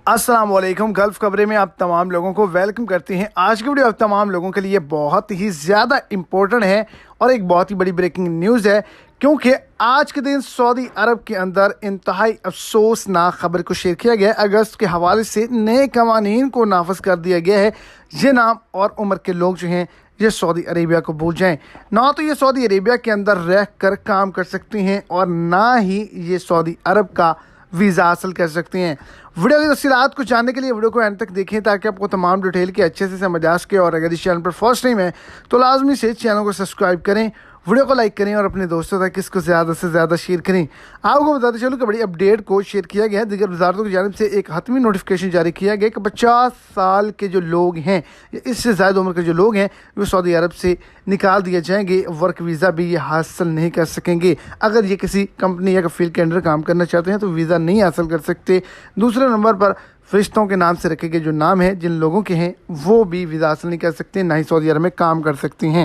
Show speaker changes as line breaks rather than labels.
अस्सलाम वालेकुम। गल्फ खबरें में आप तमाम लोगों को वेलकम करते हैं। आज की वीडियो आप तमाम लोगों के लिए बहुत ही ज़्यादा इम्पोर्टेंट है और एक बहुत ही बड़ी ब्रेकिंग न्यूज़ है, क्योंकि आज के दिन सऊदी अरब के अंदर इंतहाई अफसोसनाक खबर को शेयर किया गया है। अगस्त के हवाले से नए कवानीन को नाफज कर दिया गया है। ये नाम और उम्र के लोग जो हैं ये सऊदी अरेबिया को भूल जाएं। ना तो ये सऊदी अरेबिया के अंदर रह कर काम कर सकते हैं और ना ही ये सऊदी अरब का वीज़ा हासिल कर सकते हैं। वीडियो की तफसीलात को जानने के लिए वीडियो को एंड तक देखें ताकि आपको तमाम डिटेल के अच्छे से समझ आ सके। और अगर इस चैनल पर फर्स्ट टाइम है तो लाजमी से चैनल को सब्सक्राइब करें, वीडियो को लाइक करें और अपने दोस्तों तक इसको ज़्यादा से ज़्यादा शेयर करें। आपको बताते चलूँ कि बड़ी अपडेट को शेयर किया गया है। दीगर वजारतों की जानिब से एक हतमी नोटिफिकेशन जारी किया गया कि 50 साल के जो लोग हैं, इससे ज़्यादा उम्र के जो लोग हैं, वो सऊदी अरब से निकाल दिए जाएंगे। वर्क वीज़ा भी ये हासिल नहीं कर सकेंगे। अगर ये किसी कंपनी या फील्ड के अंडर काम करना चाहते हैं तो वीज़ा नहीं हासिल कर सकते। दूसरे नंबर पर फरिश्तों के नाम से रखे गए जो नाम हैं, जिन लोगों के हैं, वो भी वीज़ा हासिल नहीं कर सकते, ना ही सऊदी अरब में काम कर सकते हैं।